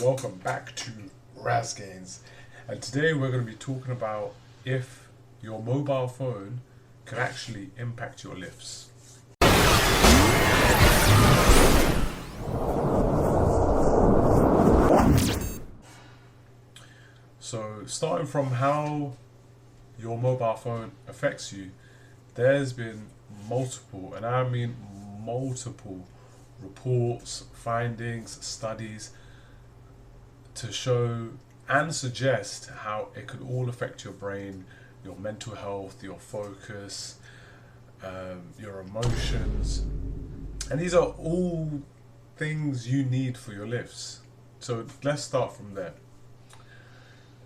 welcome back to Razgains, and today we're going to be talking about if your mobile phone can actually impact your lifts. So starting from how your mobile phone affects you, there's been multiple, and I mean multiple, reports, findings, studies to show and suggest how it could all affect your brain, your mental health, your focus, your emotions. And these are all things you need for your lifts. So let's start from there.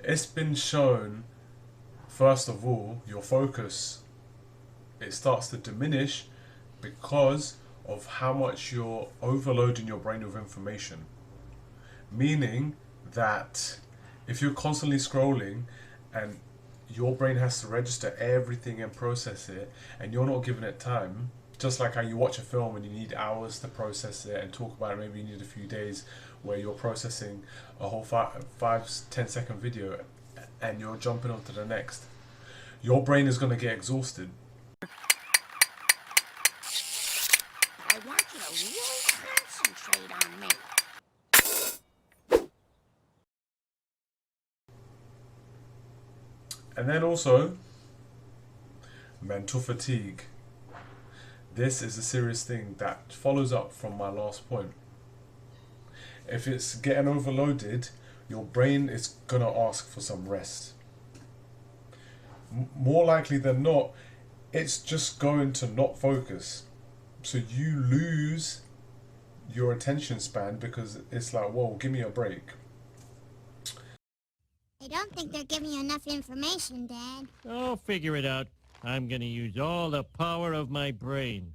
It's been shown, first of all, your focus, it starts to diminish because of how much you're overloading your brain with information. Meaning that if you're constantly scrolling and your brain has to register everything and process it, and you're not giving it time, just like how you watch a film and you need hours to process it and talk about it, maybe you need a few days where you're processing a whole 5-10 second video and you're jumping on to the next, your brain is going to get exhausted. I want you to really concentrate on me. And then also, mental fatigue. This is a serious thing that follows up from my last point. If it's getting overloaded, your brain is going to ask for some rest. More likely than not, it's just going to not focus. So you lose your attention span because it's like, whoa, give me a break. I don't think they're giving you enough information, Dad. I'll figure it out. I'm gonna use all the power of my brain.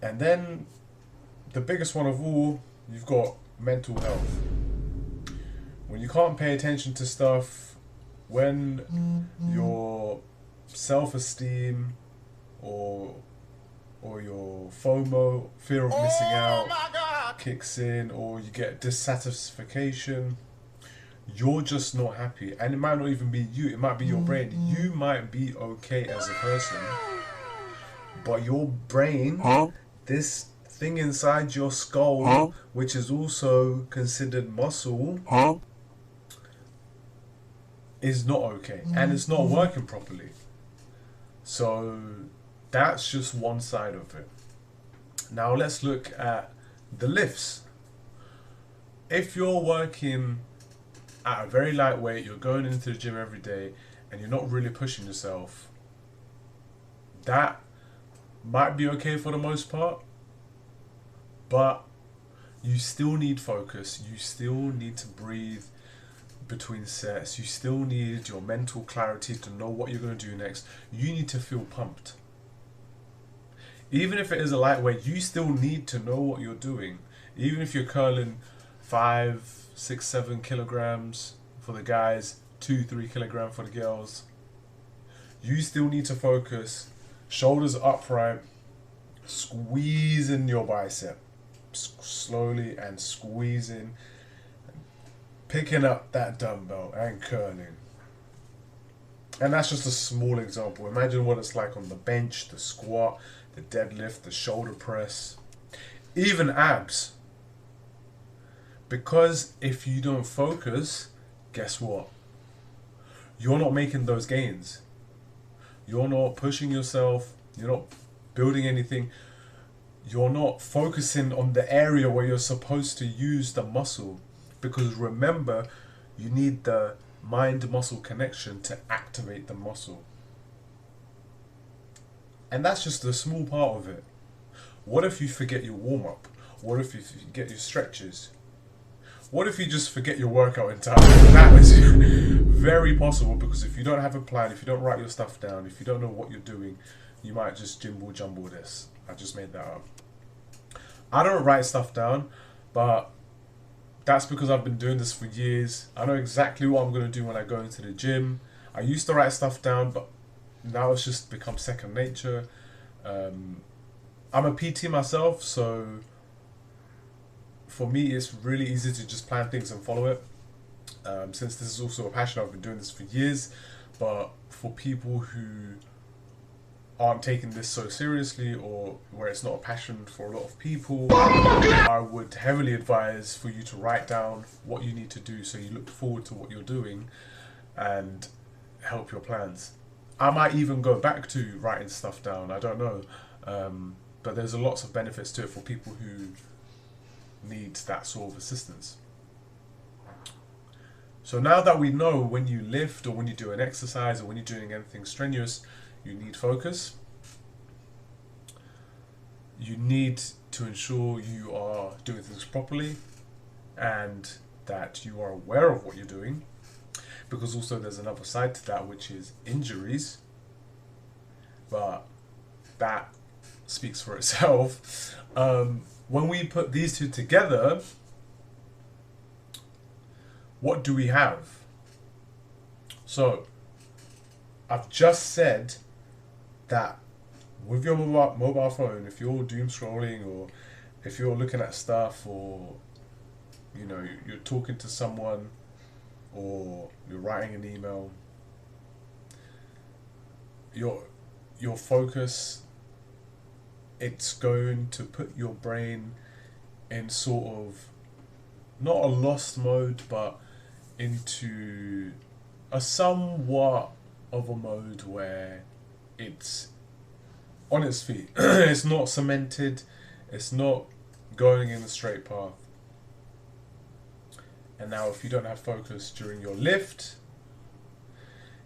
And then the biggest one of all, you've got mental health. When you can't pay attention to stuff, when your self-esteem or your FOMO, fear of missing out, kicks in, or you get dissatisfaction, you're just not happy. And it might not even be you, it might be your brain. You might be okay as a person, but your brain, this thing inside your skull, which is also considered muscle, is not okay, and it's not working properly. So that's just one side of it. Now let's look at the lifts. If you're working at a very light weight, you're going into the gym every day and you're not really pushing yourself, that might be okay for the most part, but you still need focus, you still need to breathe between sets, you still need your mental clarity to know what you're going to do next. You need to feel pumped. Even if it is a lightweight, you still need to know what you're doing. Even if you're curling 5, 6, 7 kilograms for the guys, 2-3 kilograms for the girls, you still need to focus. Shoulders upright, squeezing your bicep slowly and squeezing, picking up that dumbbell and curling. And that's just a small example. Imagine what it's like on the bench, the squat, the deadlift, the shoulder press, even abs. Because if you don't focus, guess what? You're not making those gains. You're not pushing yourself. You're not building anything. You're not focusing on the area where you're supposed to use the muscle. Because remember, you need the mind-muscle connection to activate the muscle. And that's just a small part of it. What if you forget your warm-up? What if you forget your stretches? What if you just forget your workout entirely? That is very possible, because if you don't have a plan, if you don't write your stuff down, if you don't know what you're doing, you might just jumble this. I just made that up. I don't write stuff down, but that's because I've been doing this for years. I know exactly what I'm going to do when I go into the gym. I used to write stuff down, but now it's just become second nature. I'm a PT myself, so for me it's really easy to just plan things and follow it. Since this is also a passion, I've been doing this for years. But for people who aren't taking this so seriously, or where it's not a passion for a lot of people, I would heavily advise for you to write down what you need to do so you look forward to what you're doing and help your plans. I might even go back to writing stuff down, I don't know. But there's lots of benefits to it for people who need that sort of assistance. So now that we know when you lift or when you do an exercise or when you're doing anything strenuous, you need focus. You need to ensure you are doing things properly and that you are aware of what you're doing, because also there's another side to that, which is injuries. But that speaks for itself. When we put these two together, what do we have? So I've just said that with your mobile phone, if you're doom scrolling or if you're looking at stuff, or you know, you're talking to someone or you're writing an email, your focus, it's going to put your brain in sort of not a lost mode, but into a somewhat of a mode where it's on its feet. It's not cemented, it's not going in a straight path. And now if you don't have focus during your lift,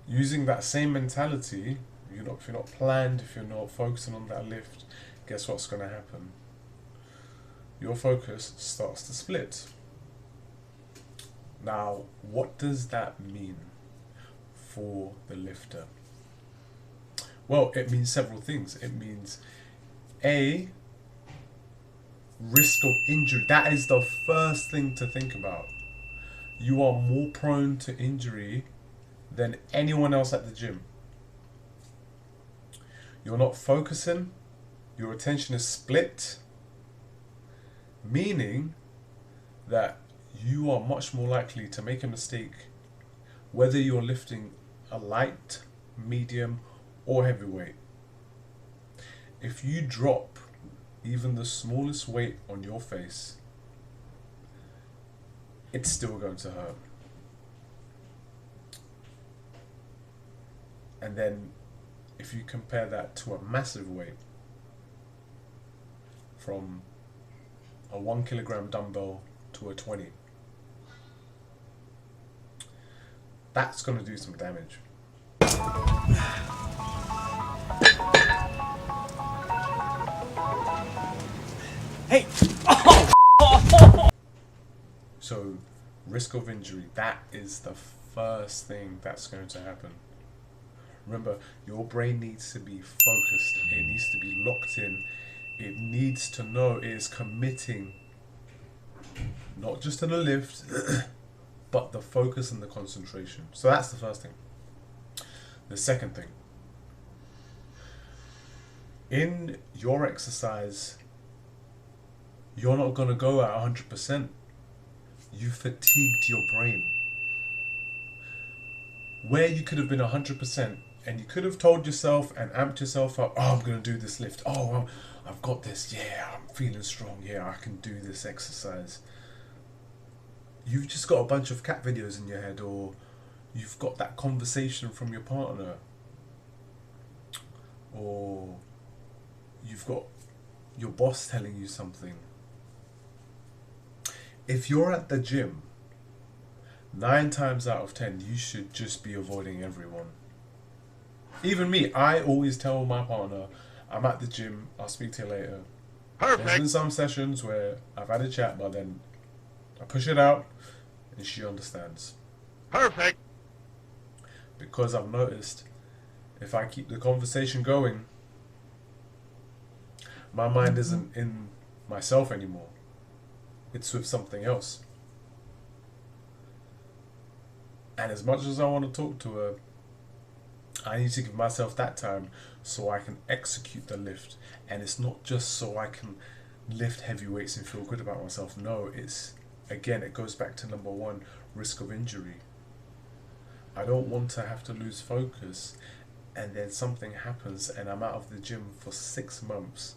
using that same mentality, if you're not planned, if you're not focusing on that lift, guess what's going to happen? Your focus starts to split. Now, what does that mean for the lifter? Well, it means several things. It means A, risk of injury. That is the first thing to think about. You are more prone to injury than anyone else at the gym. You're not focusing, your attention is split, meaning that you are much more likely to make a mistake whether you're lifting a light, medium, or heavy weight. If you drop even the smallest weight on your face, it's still going to hurt. And then if you compare that to a massive weight, from a 1 kilogram dumbbell to a 20, that's going to do some damage. Hey! So, risk of injury, that is the first thing that's going to happen. Remember, your brain needs to be focused, it needs to be locked in, it needs to know it is committing not just to the lift, but the focus and the concentration. So that's the first thing. The second thing, in your exercise, you're not going to go at 100%. You fatigued your brain. Where you could have been 100% and you could have told yourself and amped yourself up, oh, I'm going to do this lift. Oh, I've got this. Yeah, I'm feeling strong. Yeah, I can do this exercise. You've just got a bunch of cat videos in your head, or you've got that conversation from your partner, or you've got your boss telling you something. If you're at the gym, 9 times out of 10, you should just be avoiding everyone. Even me, I always tell my partner, I'm at the gym, I'll speak to you later. Perfect. There's been some sessions where I've had a chat, but then I push it out and she understands. Perfect. Because I've noticed, if I keep the conversation going, my mind isn't in myself anymore. It's with something else. And as much as I want to talk to her, I need to give myself that time so I can execute the lift. And it's not just so I can lift heavy weights and feel good about myself. No, it's, again, it goes back to number one, risk of injury. I don't want to have to lose focus and then something happens and I'm out of the gym for 6 months.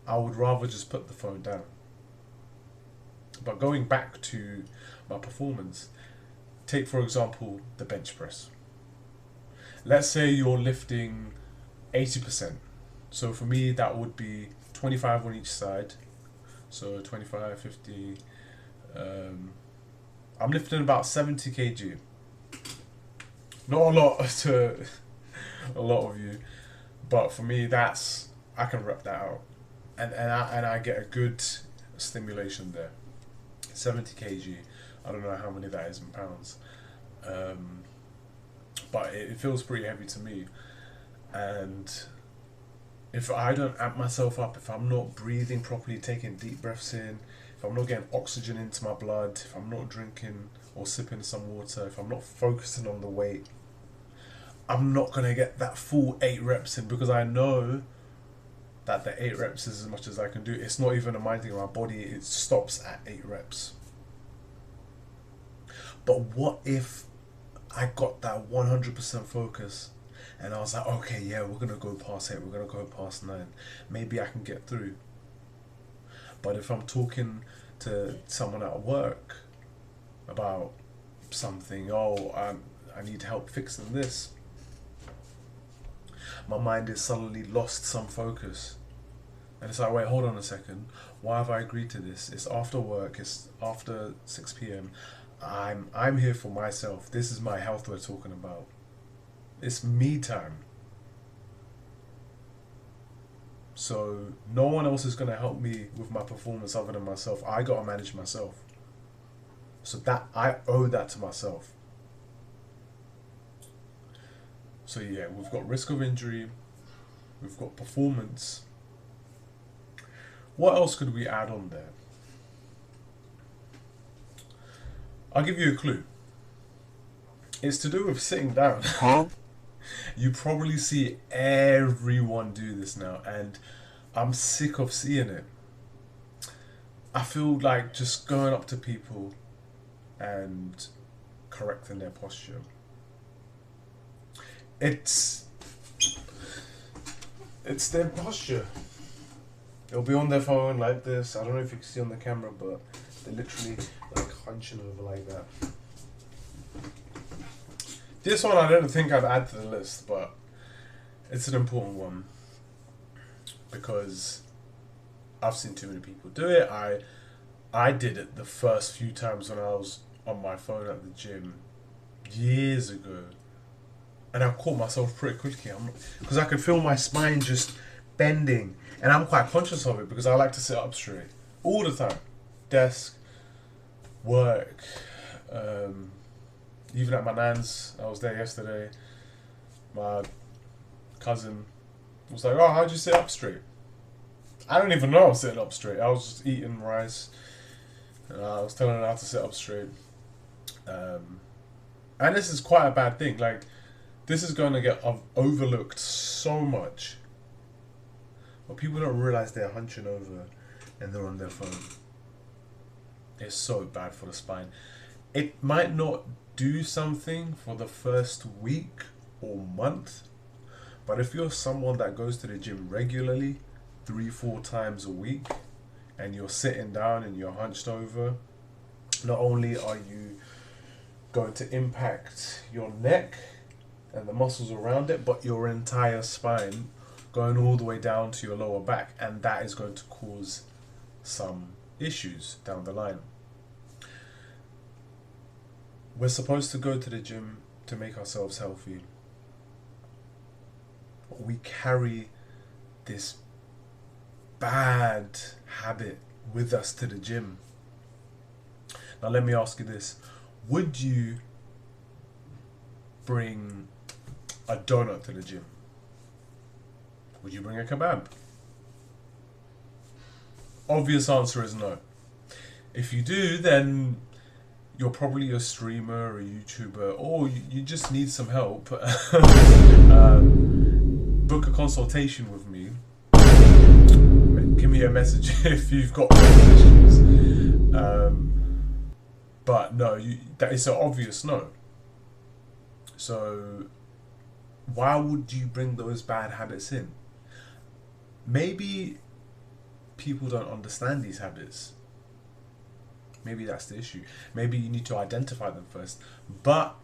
I would rather just put the phone down. But going back to my performance, take for example the bench press. Let's say you're lifting 80%. So for me that would be 25 on each side. So 25, 50. I'm lifting about 70 kg. Not a lot to a lot of you, but for me that's, I can rep that out. And I get a good stimulation there. 70 kg. I don't know how many that is in pounds. But it feels pretty heavy to me. And if I don't amp myself up, if I'm not breathing properly, taking deep breaths in, if I'm not getting oxygen into my blood, if I'm not drinking or sipping some water, if I'm not focusing on the weight, I'm not going to get that full 8 reps in, because I know that the 8 reps is as much as I can do. It's not even a mind thing. My body, it stops at 8 reps. But what if I got that 100% focus and I was like, okay, yeah, we're going to go past 8, we're going to go past 9. Maybe I can get through. But if I'm talking to someone at work about something, oh, I need help fixing this, my mind is suddenly lost some focus. And it's like, wait, hold on a second. Why have I agreed to this? It's after work, it's after 6 p.m. I'm here for myself. This is my health we're talking about. It's me time. So no one else is going to help me with my performance other than myself. I got to manage myself. So that, I owe that to myself. So yeah, we've got risk of injury, we've got performance. What else could we add on there? I'll give you a clue. It's to do with sitting down. Huh? You probably see everyone do this now, and I'm sick of seeing it. I feel like just going up to people and correcting their posture. It's their posture. They'll be on their phone like this. I don't know if you can see on the camera, but they're literally like hunching over like that. This one I don't think I'd add to the list, but it's an important one because I've seen too many people do it. I did it the first few times when I was on my phone at the gym years ago. And I caught myself pretty quickly because I could feel my spine just bending. And I'm quite conscious of it because I like to sit up straight all the time. Desk, work, even at my nan's. I was there yesterday. My cousin was like, oh, how'd you sit up straight? I don't even know I was sitting up straight. I was just eating rice. And I was telling her how to sit up straight. And this is quite a bad thing. Like, this is going to get overlooked so much. But people don't realize they're hunching over and they're on their phone. It's so bad for the spine. It might not do something for the first week or month, but if you're someone that goes to the gym regularly, 3-4 times a week, and you're sitting down and you're hunched over, not only are you going to impact your neck and the muscles around it, but your entire spine, going all the way down to your lower back, and that is going to cause some issues down the line. We're supposed to go to the gym to make ourselves healthy. We carry this bad habit with us to the gym. Now let me ask you this. Would you bring a donut to the gym? Would you bring a kebab? Obvious answer is no. If you do, then you're probably a streamer or a YouTuber, or you just need some help. book a consultation with me. Give me a message if you've got issues. But no, that is an obvious no. So why would you bring those bad habits in? Maybe people don't understand these habits. Maybe that's the issue. Maybe you need to identify them first. But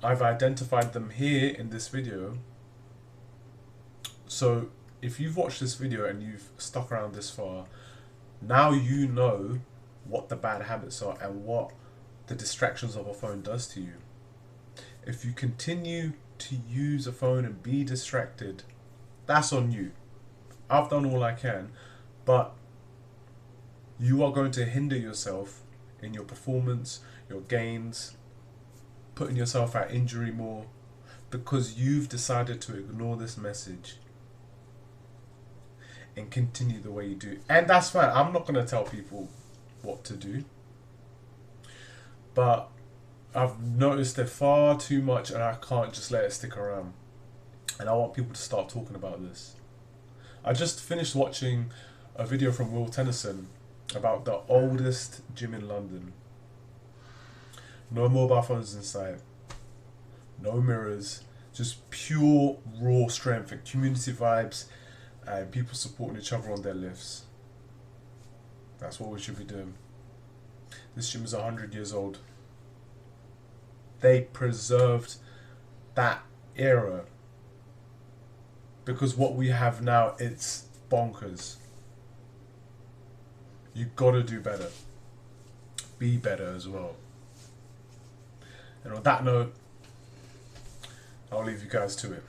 I've identified them here in this video. So if you've watched this video and you've stuck around this far, now you know what the bad habits are and what the distractions of a phone does to you. If you continue to use a phone and be distracted, that's on you. I've done all I can, but you are going to hinder yourself in your performance, your gains, putting yourself at injury more, because you've decided to ignore this message and continue the way you do. And that's fine. I'm not going to tell people what to do, but I've noticed it far too much and I can't just let it stick around. And I want people to start talking about this. I just finished watching a video from Will Tennyson about the oldest gym in London. No mobile phones inside, no mirrors, just pure raw strength and community vibes and people supporting each other on their lifts. That's what we should be doing. This gym is 100 years old. They preserved that era, because what we have now, it's bonkers. You gotta do better. Be better as well. And on that note, I'll leave you guys to it.